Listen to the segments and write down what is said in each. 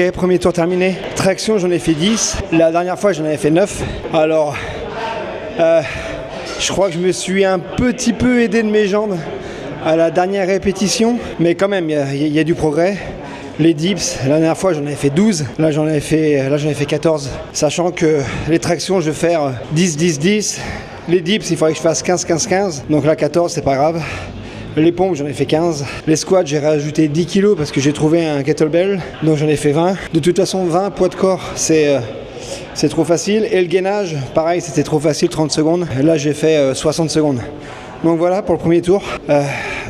Ok, premier tour terminé. Traction, j'en ai fait 10. La dernière fois, j'en avais fait 9. Alors, je crois que je me suis un petit peu aidé de mes jambes à la dernière répétition. Mais quand même, il y a du progrès. Les dips, la dernière fois, j'en avais fait 12. Là, j'en avais fait 14. Sachant que les tractions, je vais faire 10, 10, 10. Les dips, il faudrait que je fasse 15, 15, 15. Donc là, 14, c'est pas grave. Les pompes, j'en ai fait 15. Les squats, j'ai rajouté 10 kg parce que j'ai trouvé un kettlebell. Donc j'en ai fait 20. De toute façon, 20 poids de corps, c'est trop facile. Et le gainage, pareil, c'était trop facile, 30 secondes. Là, j'ai fait 60 secondes. Donc voilà pour le premier tour.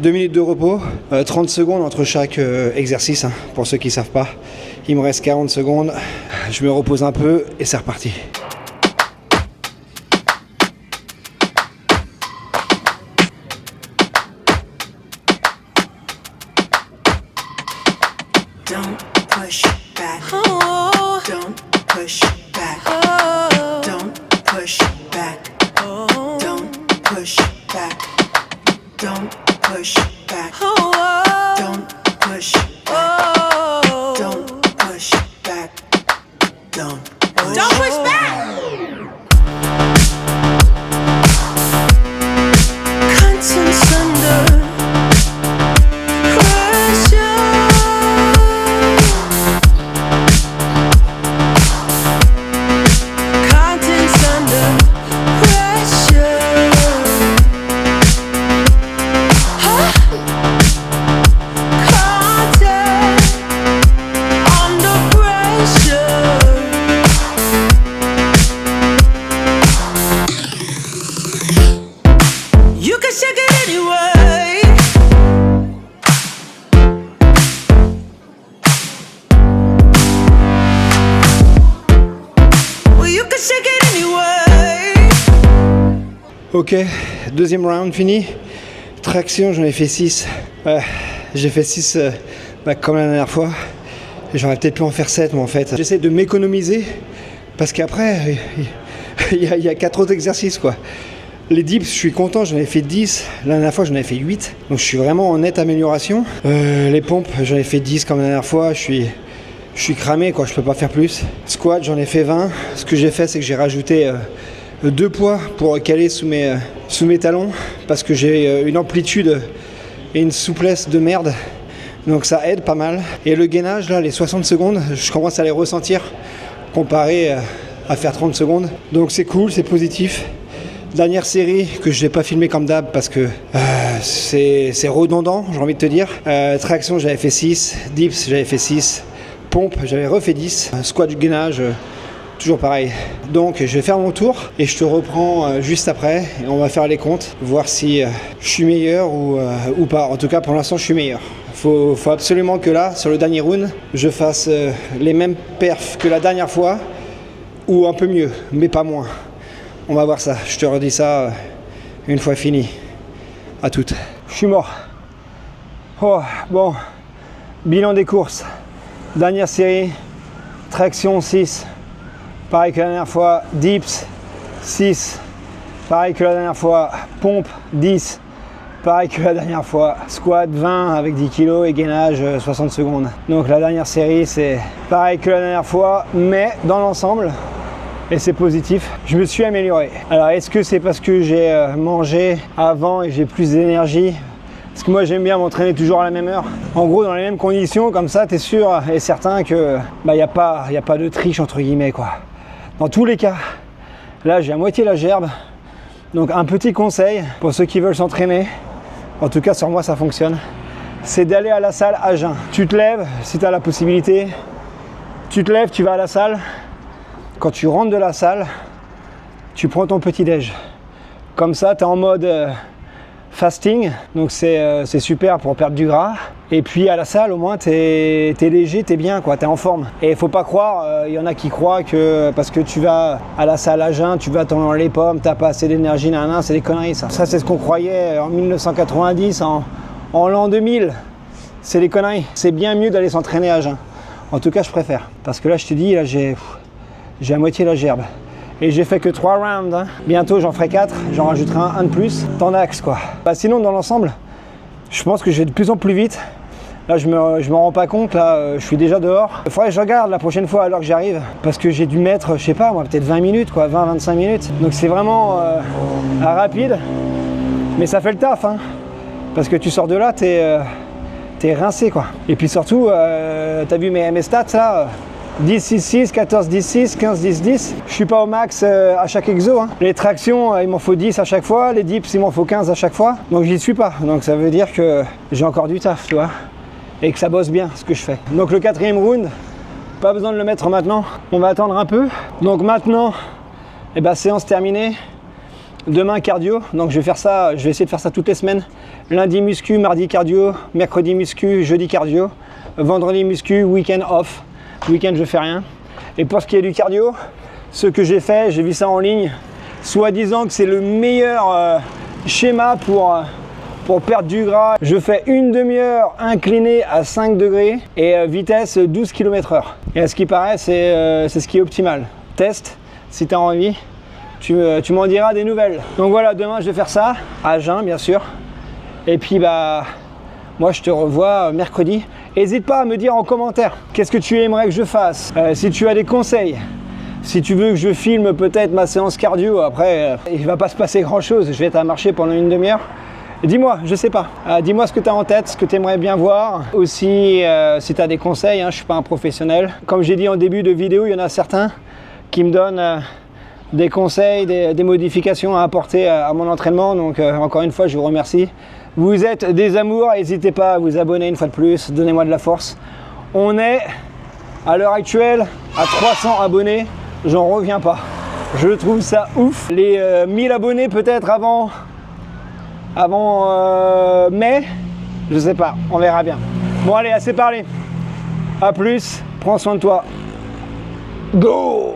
2 minutes de repos, 30 secondes entre chaque exercice. Hein, pour ceux qui ne savent pas, il me reste 40 secondes. Je me repose un peu et c'est reparti. Don't push back. Oh. Don't push back. Oh. Don't push back. Oh. Don't push back. Don't push back. Oh. Don't push back. Oh. Don't push back. Don't push back. Conscience under pressure. Ok, deuxième round fini. Traction, j'en ai fait 6. J'ai fait 6 comme la dernière fois. J'aurais peut-être pu en faire 7, mais en fait, j'essaie de m'économiser parce qu'après, il y a 4 autres exercices, quoi. Les dips, je suis content, j'en ai fait 10. La dernière fois, j'en ai fait 8. Donc, je suis vraiment en nette amélioration. Les pompes, j'en ai fait 10 comme la dernière fois. Je suis cramé, quoi. Je peux pas faire plus. Squat, j'en ai fait 20. Ce que j'ai fait, c'est que j'ai rajouté 2 poids pour caler sous mes talons parce que j'ai une amplitude et une souplesse de merde. Donc ça aide pas mal. Et le gainage, là, les 60 secondes, je commence à les ressentir comparé à faire 30 secondes. Donc c'est cool, c'est positif. Dernière série que je n'ai pas filmé comme d'hab parce que c'est redondant, j'ai envie de te dire. Traction, j'avais fait 6. Dips, j'avais fait 6. Pompe, j'avais refait 10. Squat du gainage, toujours pareil. Donc je vais faire mon tour et je te reprends juste après et on va faire les comptes, voir si je suis meilleur ou pas. En tout cas pour l'instant je suis meilleur. Faut absolument que là, sur le dernier round, je fasse les mêmes perfs que la dernière fois ou un peu mieux, mais pas moins. On va voir ça, je te redis ça une fois fini. À toutes. Je suis mort. Oh, bon, bilan des courses. Dernière série, traction 6. Pareil que la dernière fois, dips 6, pareil que la dernière fois, pompe 10, pareil que la dernière fois, squat 20 avec 10 kg et gainage 60 secondes. Donc la dernière série c'est pareil que la dernière fois, mais dans l'ensemble, et c'est positif, je me suis amélioré. Alors est-ce que c'est parce que j'ai mangé avant et j'ai plus d'énergie ? Parce que moi j'aime bien m'entraîner toujours à la même heure. En gros dans les mêmes conditions, comme ça t'es sûr et certain que y a pas de triche entre guillemets quoi. Dans tous les cas, là j'ai à moitié la gerbe. Donc un petit conseil pour ceux qui veulent s'entraîner, en tout cas sur moi ça fonctionne, c'est d'aller à la salle à jeun. Tu te lèves si tu as la possibilité, tu te lèves, tu vas à la salle. Quand tu rentres de la salle, tu prends ton petit déj. Comme ça tu es en mode fasting, donc c'est super pour perdre du gras. Et puis à la salle au moins t'es léger, t'es bien quoi, t'es en forme. Et il faut pas croire, y en a qui croient que parce que tu vas à la salle à jeun, tu vas t'en les pommes, t'as pas assez d'énergie, c'est des conneries ça. Ça c'est ce qu'on croyait en 1990, en l'an 2000. C'est des conneries. C'est bien mieux d'aller s'entraîner à jeun. En tout cas je préfère. Parce que là je te dis, là j'ai à moitié la gerbe. Et j'ai fait que 3 rounds. Hein. Bientôt j'en ferai 4, j'en rajouterai un de plus. T'en axe quoi. Sinon dans l'ensemble, je pense que je vais de plus en plus vite. Là, je me rends pas compte, là, je suis déjà dehors. Il faudrait que je regarde la prochaine fois à l'heure que j'arrive, parce que j'ai dû mettre, je sais pas, moi, peut-être 20 minutes, quoi, 20-25 minutes. Donc c'est vraiment rapide, mais ça fait le taf, hein, parce que tu sors de là, t'es rincé, quoi. Et puis surtout, t'as vu mes stats, là 10-6-6, 14-10-6, 15-10-10. Je suis pas au max à chaque exo, hein. Les tractions, il m'en faut 10 à chaque fois, les dips, il m'en faut 15 à chaque fois. Donc j'y suis pas, donc ça veut dire que j'ai encore du taf, tu vois. Et que ça bosse bien ce que je fais. Donc le 4e round, pas besoin de le mettre maintenant, on va attendre un peu. Donc maintenant, eh ben, séance terminée. Demain cardio, donc je vais essayer de faire ça toutes les semaines. Lundi muscu, mardi cardio, mercredi muscu, jeudi cardio, vendredi muscu, week-end off. Week-end je fais rien. Et pour ce qui est du cardio, ce que j'ai fait, j'ai vu ça en ligne, soi-disant que c'est le meilleur schéma pour perdre du gras. Je fais une demi-heure inclinée à 5 degrés et vitesse 12 km/h. Et à ce qui paraît, c'est ce qui est optimal. Teste si tu as envie, tu m'en diras des nouvelles. Donc voilà, demain je vais faire ça, à jeun bien sûr. Et puis bah, moi je te revois mercredi. N'hésite pas à me dire en commentaire qu'est-ce que tu aimerais que je fasse. Si tu as des conseils, si tu veux que je filme peut-être ma séance cardio, après il va pas se passer grand chose, je vais être à marcher pendant une demi-heure. Dis-moi, je sais pas, dis-moi ce que tu as en tête, ce que tu aimerais bien voir. Aussi, si tu as des conseils, hein, je suis pas un professionnel. Comme j'ai dit en début de vidéo, il y en a certains qui me donnent des conseils, des modifications à apporter à mon entraînement. Donc encore une fois, je vous remercie. Vous êtes des amours, n'hésitez pas à vous abonner une fois de plus, donnez-moi de la force. On est à l'heure actuelle à 300 abonnés, j'en reviens pas. Je trouve ça ouf. Les 1000 abonnés peut-être avant mai, je sais pas, on verra bien. Bon allez, assez parlé. À plus, prends soin de toi. Go!